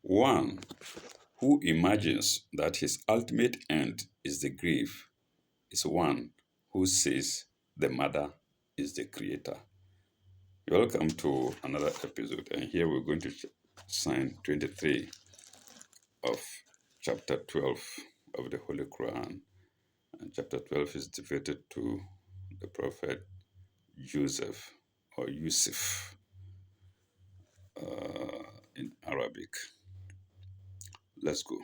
One who imagines that his ultimate end is the grave is one who says the mother is the creator. Welcome to another episode, and here we're going to sign 23 of chapter 12 of the Holy Quran. And chapter 12 is devoted to the prophet Joseph or Yusuf in Arabic. Let's go.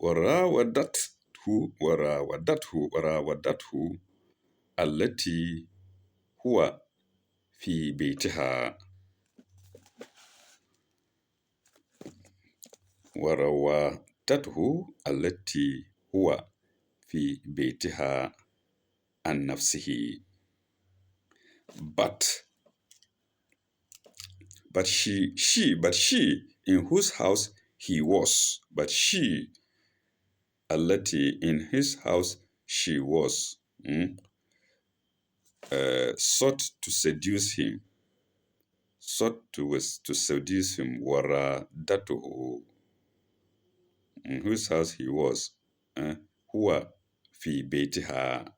وراودته وراودته التي هو في بيتها وراودته التي هو في بيتها عن نفسه but she in whose house he was التي in his house she was sought to seduce him وراودته in whose house he was هو في بيتها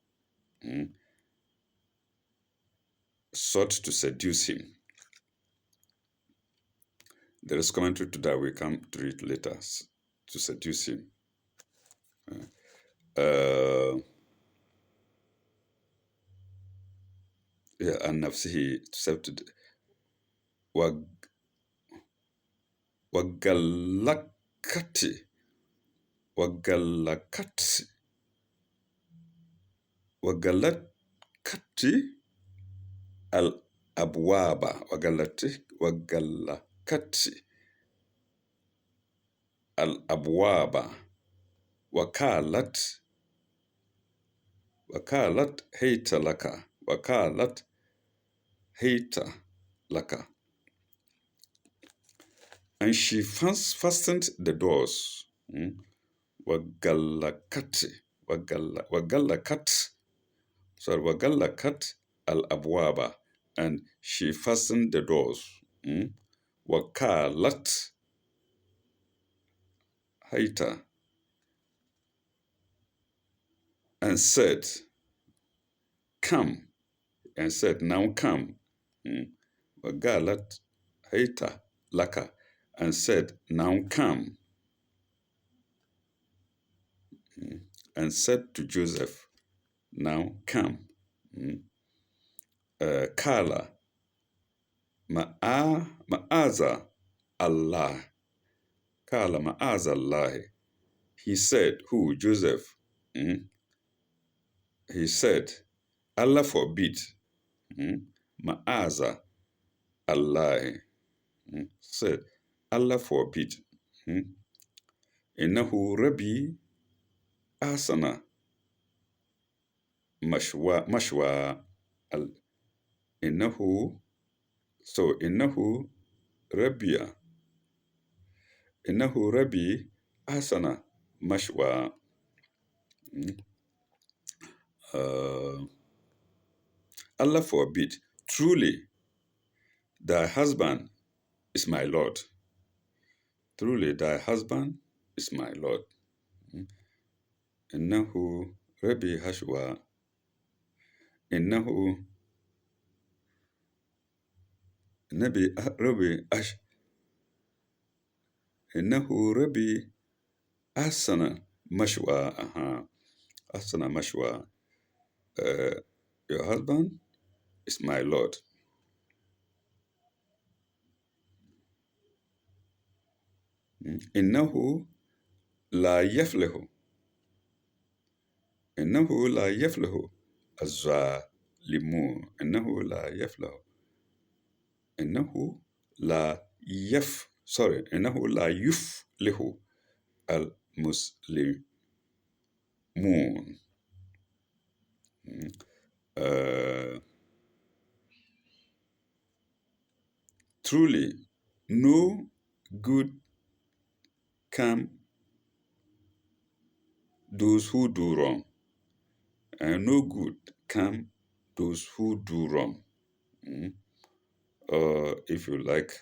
sought to seduce him. There is commentary to that. We come to it later. To seduce him. عن نفسه وغلقت الأبواب وقالت هيت لك and she fastened the doors وغلقت الأبواب and she fastened the doors وقالت هيت and said come and said now come وقالت هيت لك and said now come and said to Joseph now come قال معاذ الله قال معاذ الله he said who Joseph he said Allah forbid معاذ Allah said Allah forbid إنه ربي أحسن مشوى إنه ربي أحسن مشوى Allah forbid, truly thy husband is my Lord. Truly thy husband is my Lord. إنه ربي حشوى إنه ربي أحسن مشوى أحسن مشوى your husband is my Lord. إنه لا يفلح الظالمون إنه لا يفلح إنه لا يفلح المسلمون moon. Mm. Uh, Truly, no good come those who do wrong, and no good come those who do wrong. Mm. If you like,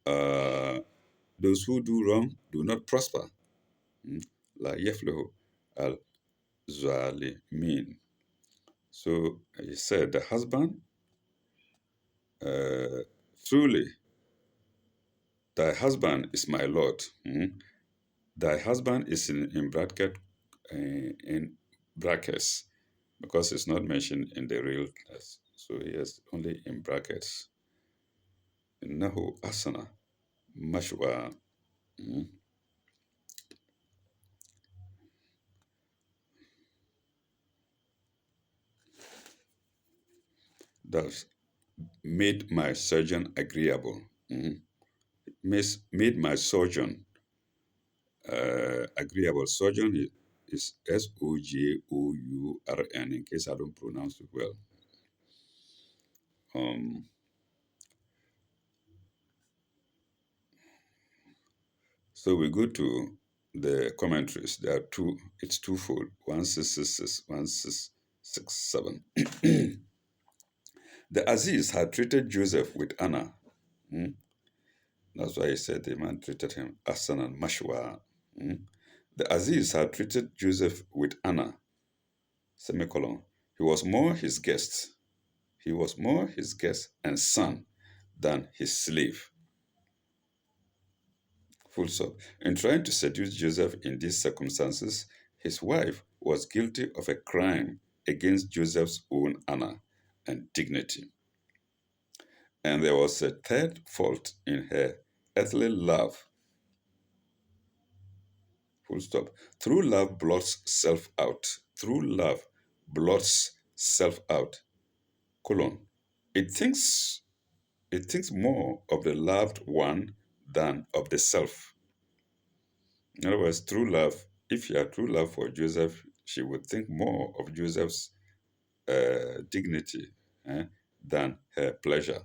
uh, those who do wrong do not prosper. Mm. La yeflehu al zalimin. So he said, the husband, uh, truly, thy husband is my Lord. Mm. Thy husband is in brackets because it's not mentioned in the real text. So he is only in brackets. Innahu asana mashwa. Mm. Thus made my surgeon agreeable. Mm. Made my surgeon agreeable. Surgeon is Sojourn, in case I don't pronounce it well. Um, so we go to the commentaries. There are two, it's twofold 1666, 1667. The Aziz had treated Joseph with honor. Mm. That's why he said the man treated him Asan and Mashwa. Mm. The Aziz had treated Joseph with honor, semicolon. He was more his guest. He was more his guest and son than his slave. Full stop. In trying to seduce Joseph in these circumstances, his wife was guilty of a crime against Joseph's own honor and dignity. And there was a third fault in her earthly love. Full stop. True love blots self out. True love blots self out. Colon. It thinks it thinks more of the loved one than of the self. In other words, true love, if she had true love for Joseph, she would think more of Joseph's dignity than her pleasure.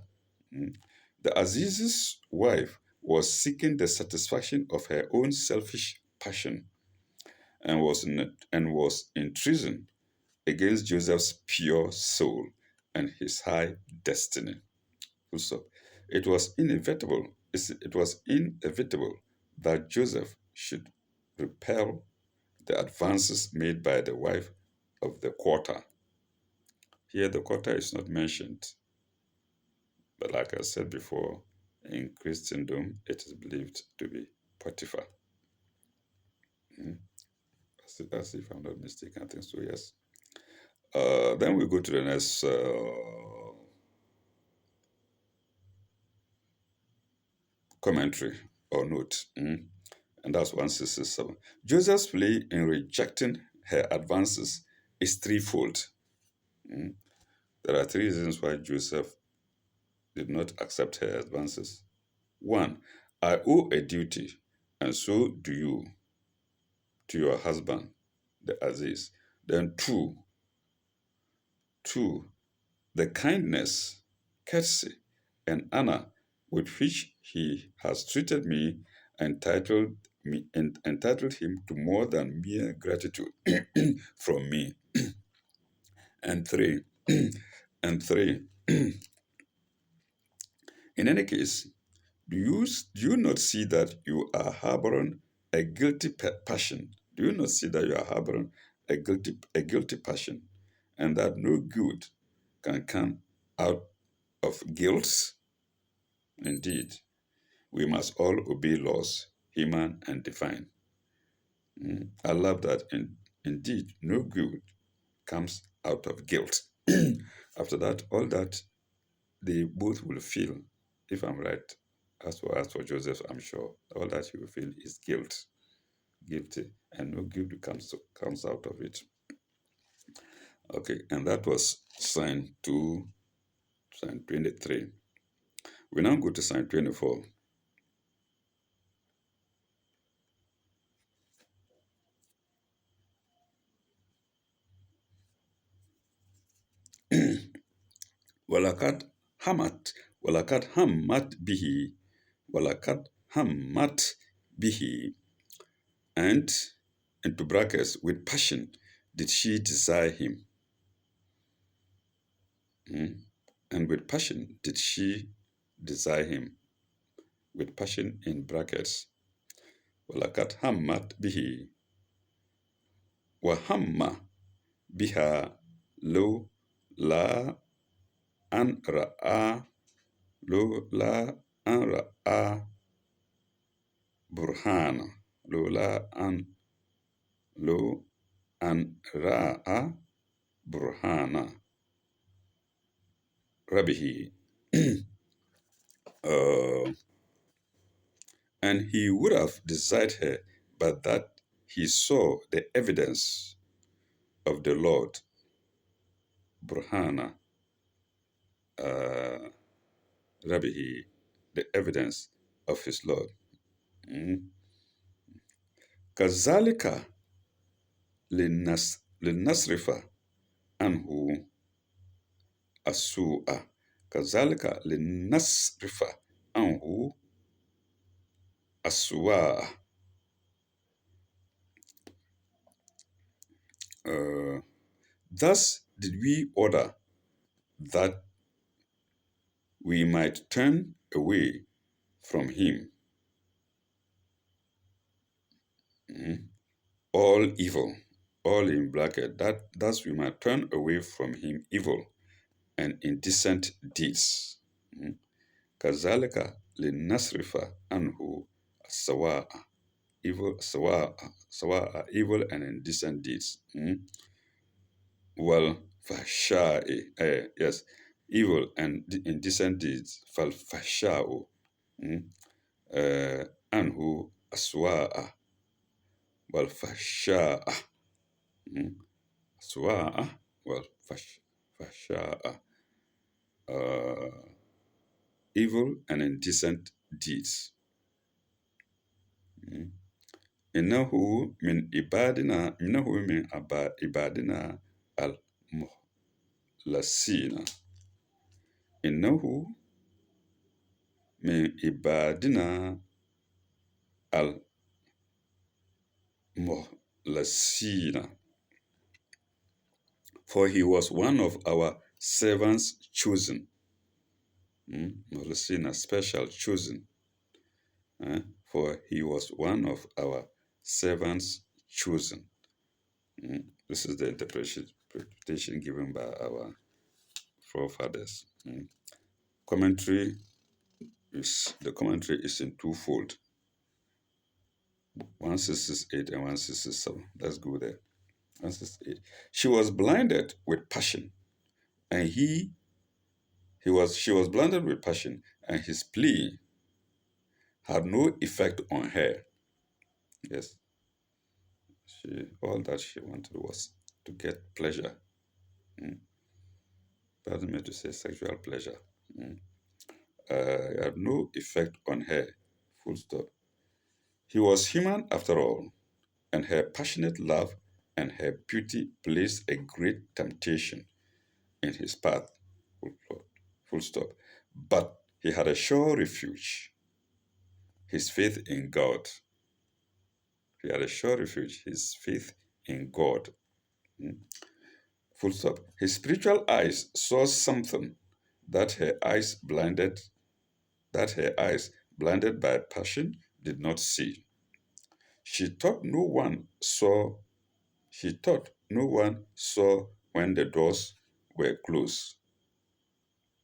Mm. The Aziz's wife was seeking the satisfaction of her own selfish passion and was in treason against Joseph's pure soul and his high destiny. Full stop. It was inevitable. It was inevitable that Joseph should repel the advances made by the wife of the quarter. Here, the quarter is not mentioned, but like I said before, in Christendom, it is believed to be Potiphar. Mm. As if I'm not mistaken, I think so, yes. Then we go to the next commentary or note, and that's 1667. Joseph's plea in rejecting her advances is threefold. Mm. There are three reasons why Joseph did not accept her advances. One, I owe a duty, and so do you, to your husband, the Aziz. Then two, the kindness, courtesy, and honor with which he has treated me entitled him to more than mere gratitude from me. And three, and three, in any case, do you not see that you are harboring a guilty passion? Do you not see that you are harboring a guilty passion, and that no good can come out of guilt? Indeed, we must all obey laws, human and divine. I love that. Indeed, no good comes out of guilt. After that, all that they both will feel, if I'm right, as for Joseph, I'm sure all that he will feel is guilty, and no guilt comes out of it. Okay, and that was sign 23. We now go to sign 24. Walakat hamat, walakat hammat bihi, walakat hammat bihi, and into brackets, with passion did she desire him. Mm. And with passion did she desire him. With passion in brackets. Walakat hammat bihi, wa hamma biha lo la an ra'a lo la an ra'a burhana lo la an lo an ra'a burhana rabihi. uh, and he would have desired her, but that he saw the evidence of the Lord, burhana uh, rabihi, the evidence of his Lord. Mm. كذلك لنصرف عنه السوء كذلك لنصرف عنه السوء. Thus did we order that we might turn away from him all evil, all in bracket, that thus we might turn away from him evil and indecent deeds. كذلك لنصرف عنه السواء, evil سواء, evil and indecent deeds. Well, fahsha'i, yes, evil and indecent deeds. Fahsha'u, anhu aswa'a, wal fahsha'a, aswa'a, wal fahsha'a, evil and indecent deeds. Innahu min ibadina, innahu min ibadina al-muhlasina. Innahu min ibadina al-muhlasina. For he was one of our servants chosen. Muhlasina, special, chosen. For he was one of our servants chosen. This is the interpretation given by our forefathers. The commentary is in twofold, 1668 and 1667. Let's go there. 168. She was blinded with passion, and she was blinded with passion, and his plea had no effect on her. Yes, all that she wanted was to get pleasure. Pardon me to say sexual pleasure. Had no effect on her. Full stop. He was human after all, and her passionate love and her beauty placed a great temptation in his path. Full stop. But he had a sure refuge, his faith in God. He had a sure refuge, his faith in God. Full stop. His spiritual eyes saw something that her eyes blinded, by passion did not see. She thought no one saw when the doors were closed.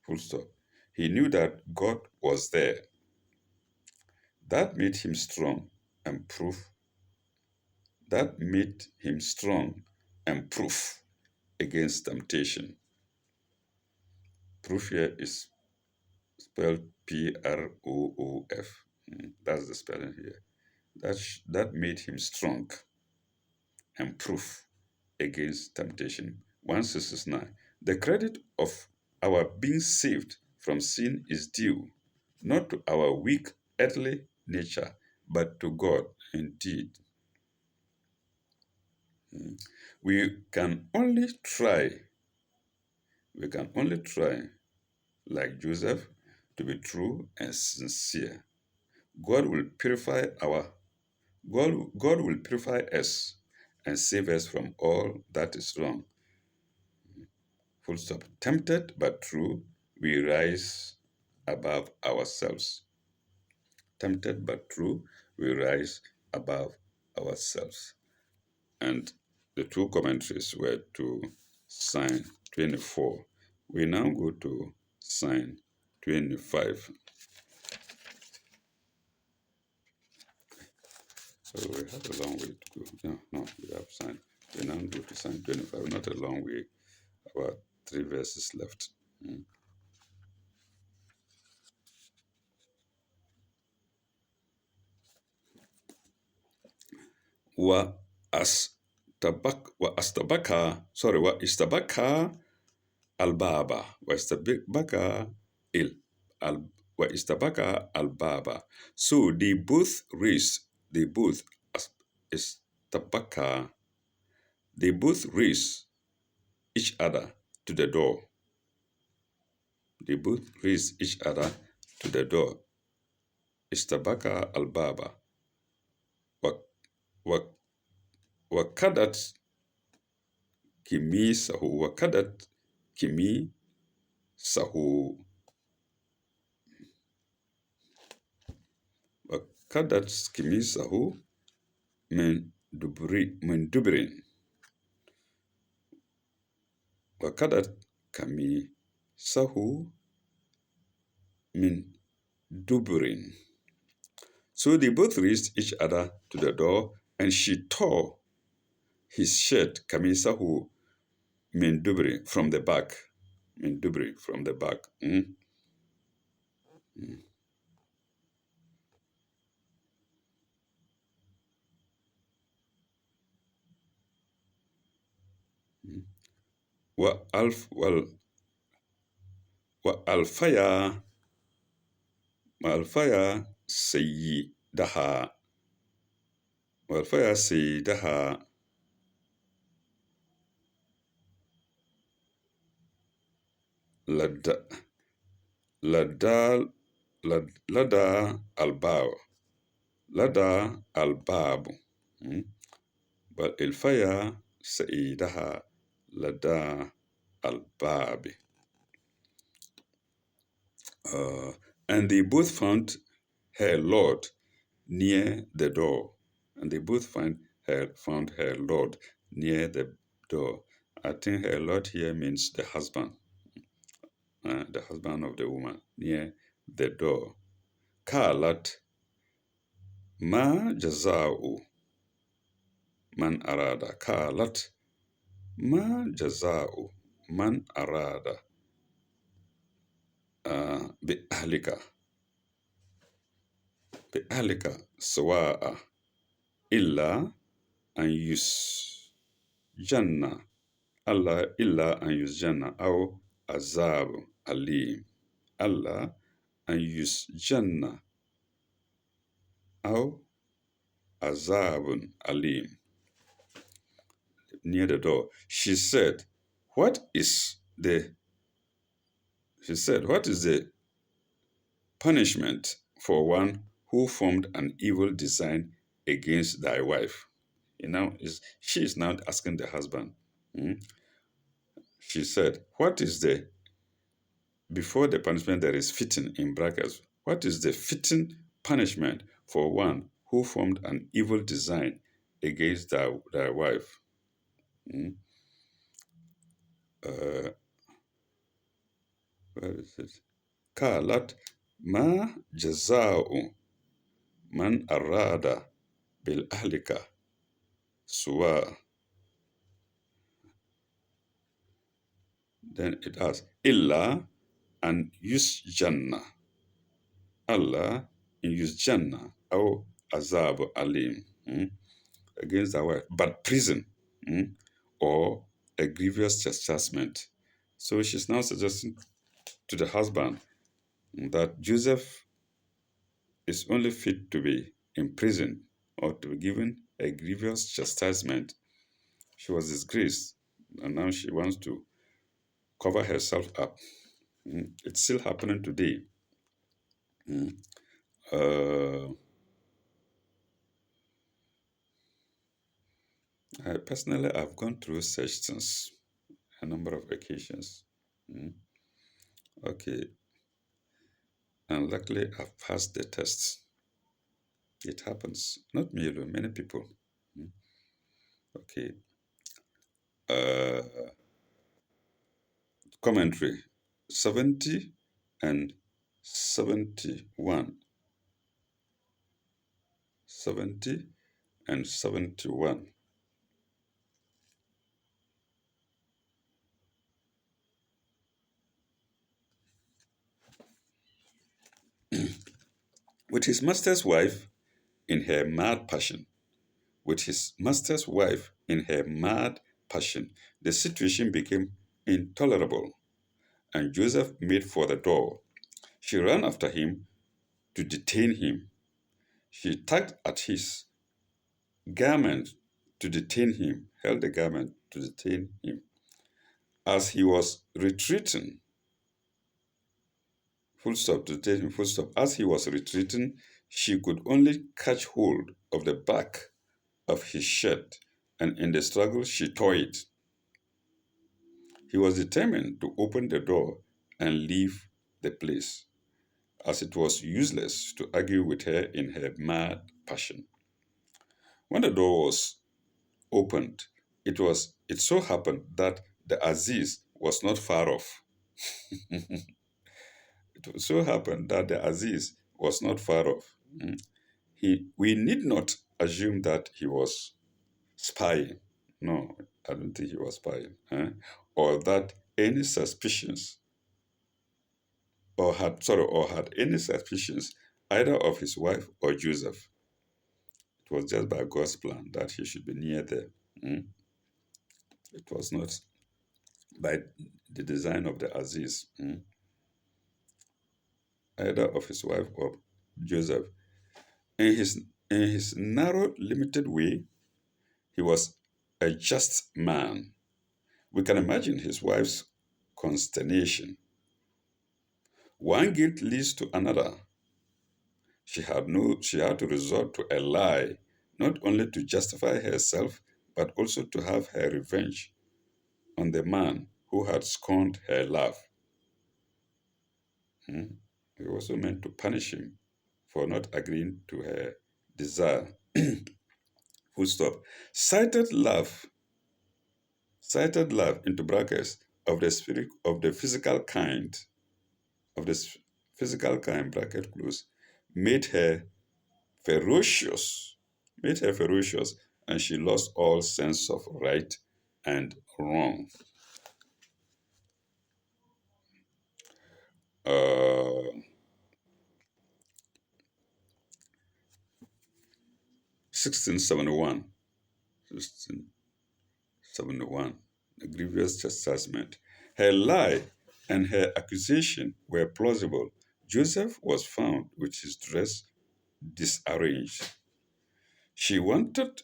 Full stop. He knew that God was there. That made him strong and proof. That made him strong and proof against temptation. Proof here is spelled Proof. That's the spelling here. That made him strong and proof against temptation. 169. The credit of our being saved from sin is due not to our weak earthly nature, but to God indeed. We can only try We can only try, like Joseph, to be true and sincere. God will purify our God will purify us and save us from all that is wrong. Full stop. Tempted but true, we rise above ourselves. Tempted but true, we rise above ourselves. And the two commentaries were to Psalm 24. We now go to Psalm 25. So we have a long way to go. No, we have Psalm. We now go to Psalm 25. Not a long way, about 3 verses left. Mm. Wa istabaka albaba wa istabaka il al wa istabaka albaba. So they both raised, they both istabaka, they both raised each other to the door. They both raised each other to the door. Istabaka albaba wa wa wakadat kimi sahu wakadat kimi sahu wakadat kimi sahu min dubrin wakadat kami sahu min dubrin. So they both raised each other to the door, and she tore his shirt kamisahu min dubri from the back. Min dubri from the back. Mm. Mm. Mm. Wa alf wal wa alfaya wa alfaya sayyidaha wa alfaya sayyidaha lada lada lada albab lada albab. Mm. But الفيا سيدها لدى الباب. And they both found her Lord near the door. And they both found her Lord near the door. I think her Lord here means the husband of the woman, near the door. Kalat ma jaza'u man arada. Kalat ma jaza'u man arada بأهلك سواء إلا أن يسجن إلا أن يسجن أو عذاب أليم ألا أن يسجن أو عذاب أليم. Near the door, she said, what is the punishment for one who formed an evil design against thy wife? She is now asking the husband. Mm. She said, what is the, before the punishment there is fitting in brackets, what is the fitting punishment for one who formed an evil design against thy wife? Mm. Where is it? Kalat ma jaza'u man arada bil ahlika suwa. Then it asks, illa an yusjanna. Allah in yusjanna or azab alim. Against the wife, but prison, or a grievous chastisement. So she's now suggesting to the husband that Joseph is only fit to be imprisoned or to be given a grievous chastisement. She was disgraced, and now she wants to cover herself up. It's still happening today. Mm. Uh, I personally, I've gone through such things a number of occasions. Mm. Okay, and luckily I've passed the test. It happens. Not me alone, many people. Mm. Okay. Uh, Commentary 70 and 71. 70 and 71. With his master's wife in her mad passion, with his master's wife in her mad passion, the situation became intolerable, and Joseph made for the door. She ran after him to detain him. She tugged at his garment to detain him, held the garment to detain him. As he was retreating, full stop, to detain him, full stop. As he was retreating, she could only catch hold of the back of his shirt, and in the struggle, she tore it. He was determined to open the door and leave the place, as it was useless to argue with her in her mad passion. When the door was opened, it so happened that the Aziz was not far off. It so happened that the Aziz was not far off. We need not assume that he was spying. No, I don't think he was spying. Or that any suspicions, or had any suspicions either of his wife or Joseph. It was just by God's plan that he should be near there. Mm. It was not by the design of the Aziz, either of his wife or Joseph. In his narrow, limited way, he was a just man. We can imagine his wife's consternation. One guilt leads to another. She had to resort to a lie, not only to justify herself, but also to have her revenge on the man who had scorned her love. Hmm? He also meant to punish him for not agreeing to her desire. Full stop. Cited love, cited love into brackets of the spirit of the physical kind, of the physical kind, bracket close, made her ferocious, made her ferocious, and she lost all sense of right and wrong. 1671, 1671, a grievous chastisement. Her lie and her accusation were plausible. Joseph was found with his dress disarranged. She wanted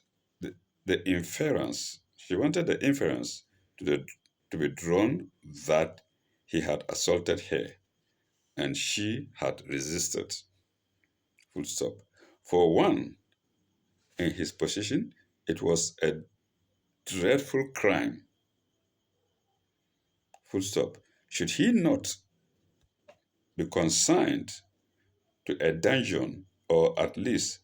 the inference to, to be drawn that he had assaulted her, and she had resisted. Full stop. For one in his position, it was a dreadful crime. Full stop. Should he not be consigned to a dungeon or at least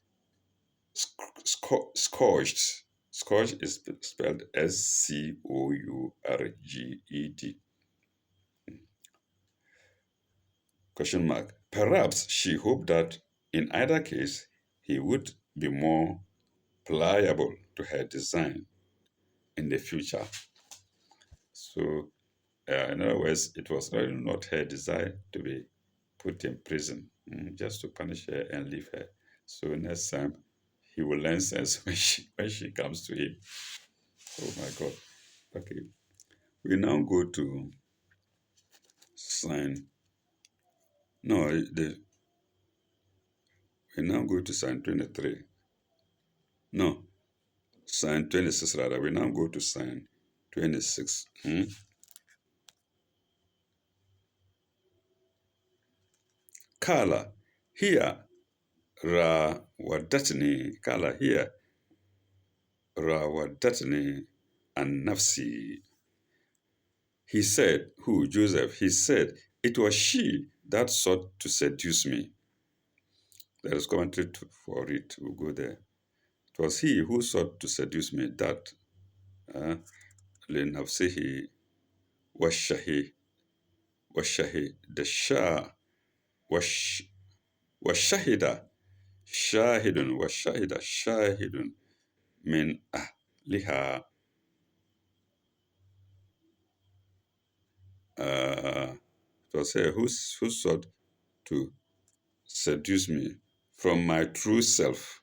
scourged? Scourge is spelled Scourged. Question mark. Perhaps she hoped that in either case he would be more pliable to her design in the future. So, in other words, it was really not her desire to be put in prison, just to punish her and leave her. So next time he will learn sense when she comes to him. Oh my God. Okay. We now go to sign. No, we now go to sign 23. No, sign 26 rather. We now go to sign 26. Kala, here, rawadatni, Kala, here, rawadatni and nafsi. He said, who, Joseph, he said, it was she that sought to seduce me. There is commentary for it. We'll go there. It was he who sought to seduce me, that لنفسه والشهي والشهي the Shah وش والشهد شاهد من أهلها it was her who sought to seduce me from my true self,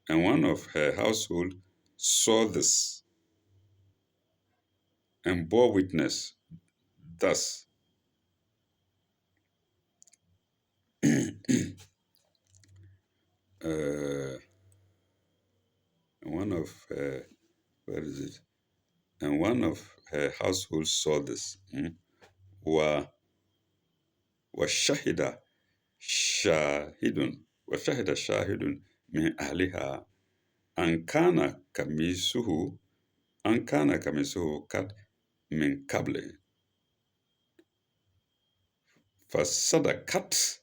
and one of her household saw this and bore witness thus. uh, one of where is it? And one of her household saw this. Wa وشهد شاهد وشهد شاهد من أهلها أن كان قميصه قد من قبل فصدقت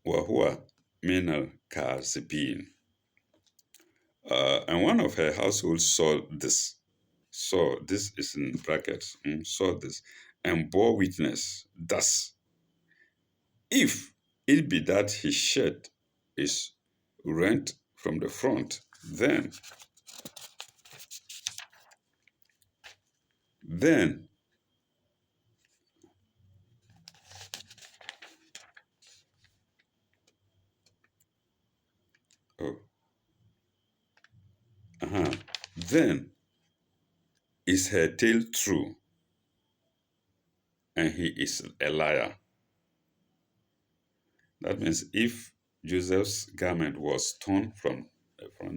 وهو من الكاذبين. And one of her household saw this. Saw this is in brackets. Saw this and bore witness thus. If it be that his shirt is rent from the front, then oh, then is her tale true, and he is a liar. That means if Joseph's garment was torn from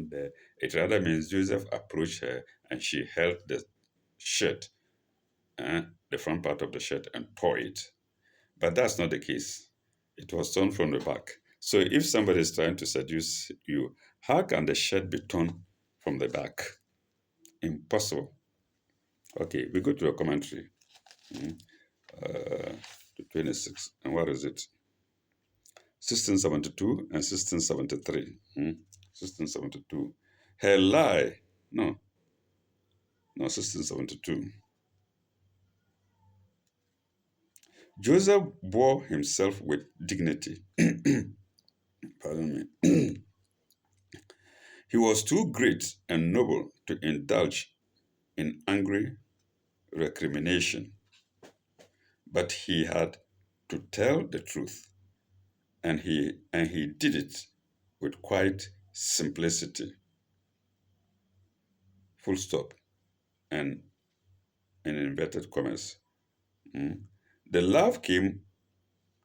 there, it rather means Joseph approached her and she held the shirt, the front part of the shirt, and tore it. But that's not the case. It was torn from the back. So if somebody is trying to seduce you, how can the shirt be torn from the back? Impossible. Okay, we go to the commentary. To 26. And what is it? 1672 and 1673. 1672. Her lie. No, 1672. Joseph bore himself with dignity. Pardon me. He was too great and noble to indulge in angry recrimination, but he had to tell the truth, and he did it with quiet simplicity. Full stop. And in inverted commas. The love game,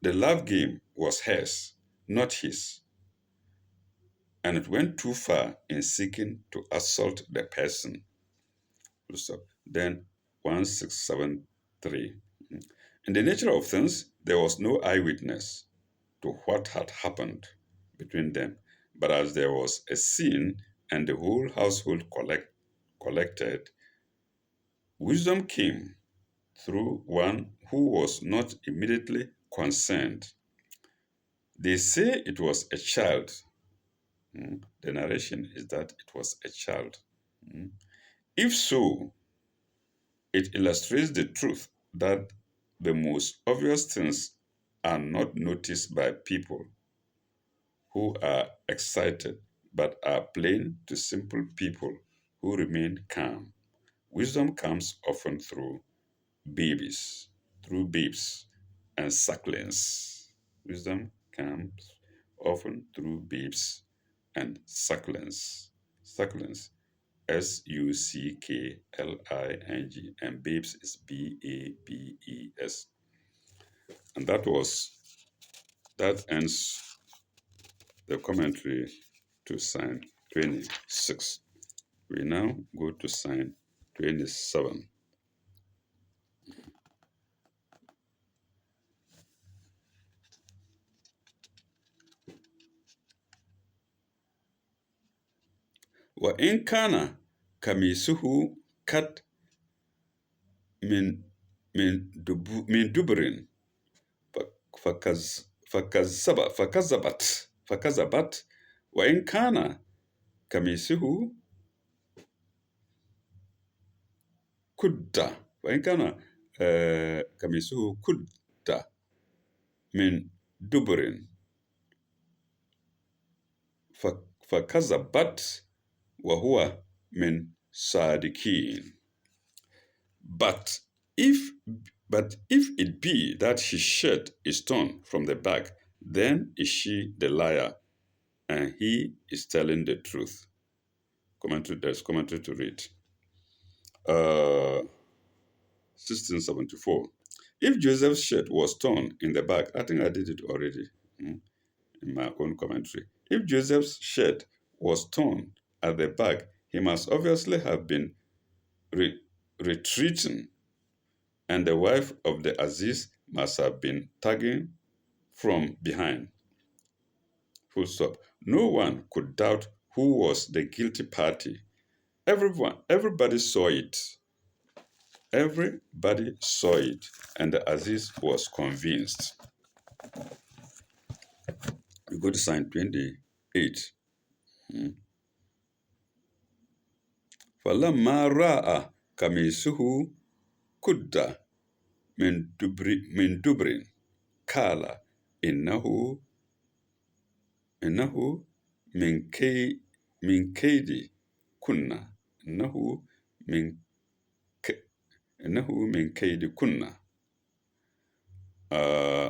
the love game was hers, not his, and it went too far in seeking to assault the person. Full stop. Then 1673. In the nature of things, there was no eyewitness to what had happened between them, but as there was a scene and the whole household collected, wisdom came through one who was not immediately concerned. They say it was a child. The narration is that it was a child. If so, it illustrates the truth that the most obvious things are not noticed by people who are excited, but are plain to simple people who remain calm. Wisdom comes often through babes and sucklings. Wisdom comes often through babes and sucklings. Sucklings, Suckling, and babes is Babes. And that ends the commentary to sign 26. We now go to sign 27. وإن كان قميصه قد من من دبر فكذبت وإن كان قميصه كد وإن كان قميصه كد من دبر فكذبت وهو من صادقين. But if if it be that his shirt is torn from the back, then is she the liar, and he is telling the truth. Commentary, there's commentary to read. 1674. If Joseph's shirt was torn in the back, I think I did it already in my own commentary. If Joseph's shirt was torn at the back, he must obviously have been retreating, and the wife of the Aziz must have been tugging from behind. Full stop. No one could doubt who was the guilty party. Everybody saw it. Everybody saw it, and the Aziz was convinced. We go to sign 28. فلما رأى قميصه قد من دبر قال إنه إنه من كيد كنا من إنه من كيد كنا.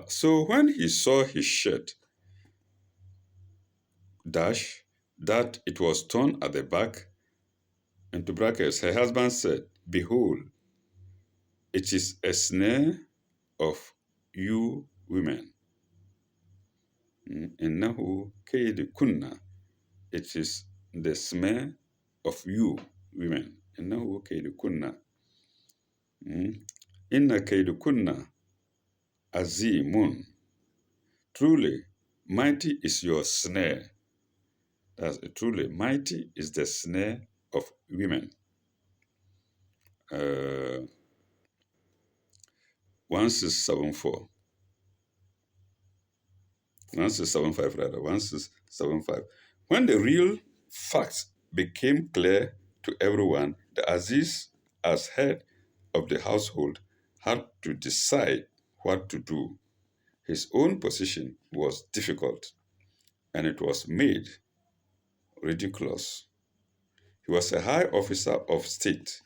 So when he saw his shirt dash that it was torn at the back, into brackets, her husband said, "Behold, it is a snare of you women. إنه كيد كنا. It is the snare of you women. إنه كيد كنا. إن كيد كنا عظيم. Truly, mighty is your snare. That's truly mighty is the snare of women." 1674. 1675 rather. 1675. When the real facts became clear to everyone, the Aziz, as head of the household, had to decide what to do. His own position was difficult, and it was made ridiculous. He was a high officer of state,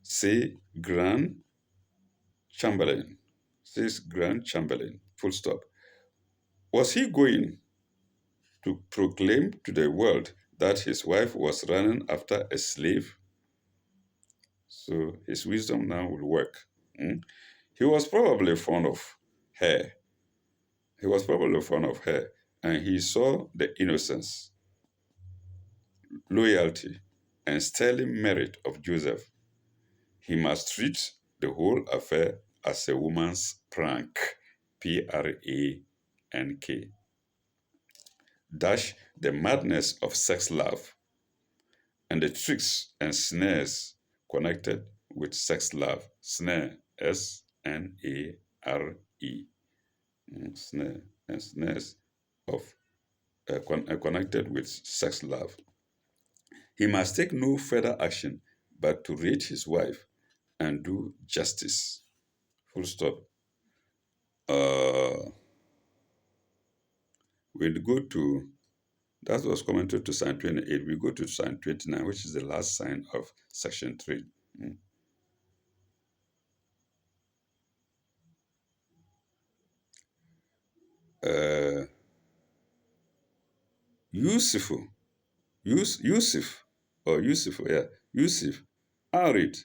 say Grand Chamberlain, says Grand Chamberlain, full stop. Was he going to proclaim to the world that his wife was running after a slave? So his wisdom now will work. He was probably fond of her. He was probably fond of her, and he saw the innocence, loyalty, and sterling merit of Joseph. He must treat the whole affair as a woman's prank, Prank, dash the madness of sex love and the tricks and snares connected with sex love. Snare, Snare, snare and snares of connected with sex love. He must take no further action but to rate his wife and do justice. Full stop. We'll go to, that was commented to sign 28. We go to sign 29, which is the last sign of section 3. Yusuf, Yusuf, Arid,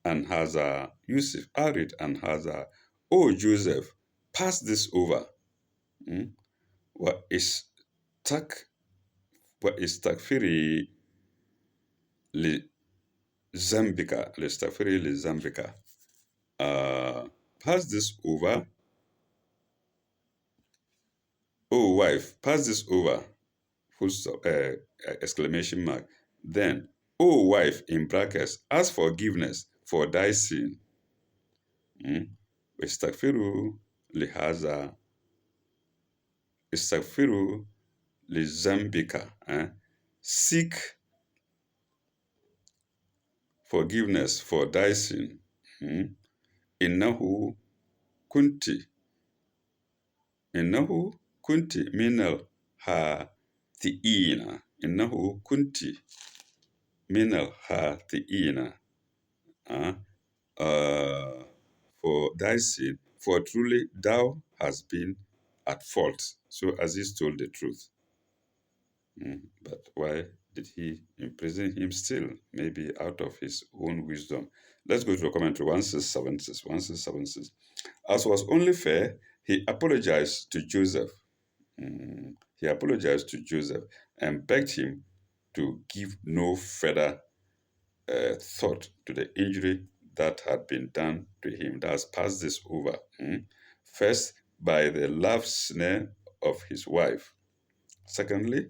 and Hazar, Yusuf, Arid, and Hazar. Oh, Joseph, pass this over. What is takfiri li Zambika. Pass this over. Oh, wife, pass this over. Full stop, exclamation mark. Then, O wife, in brackets, ask forgiveness for thy sin. Istaghfiru lihaza, istaghfiru lizambika. Seek forgiveness for thy sin. Innahu kunti, innahu kunti minal hathiina. Innahu kunti minal hathiina. For thy sin, for truly thou hast been at fault. So Aziz told the truth. But why did he imprison him still? Maybe out of his own wisdom. Let's go to the commentary 1676. 1676. As was only fair, he apologized to Joseph. He apologized to Joseph and begged him to give no further thought to the injury that had been done to him. That has passed this over. First, by the love snare of his wife. Secondly,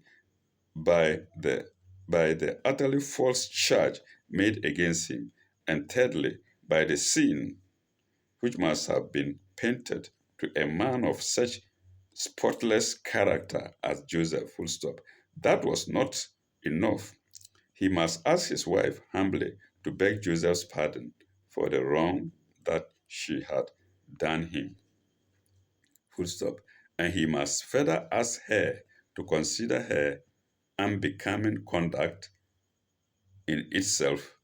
by the utterly false charge made against him. And thirdly, by the sin which must have been painted to a man of such spotless character as Joseph, full stop. That was not enough. He must ask his wife humbly to beg Joseph's pardon for the wrong that she had done him, full stop. And he must further ask her to consider her unbecoming conduct in itself,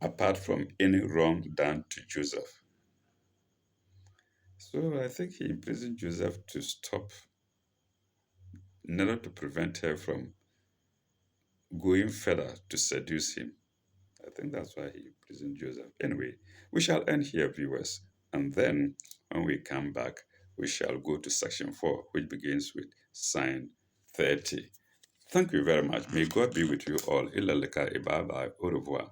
apart from any wrong done to Joseph. So I think he imprisoned Joseph to stop, in order to prevent her from going further to seduce him. I think that's why he imprisoned Joseph. Anyway, we shall end here, viewers. And then when we come back, we shall go to section 4, which begins with sign 30. Thank you very much. May God be with you all. Ilalika, bye bye. Au revoir.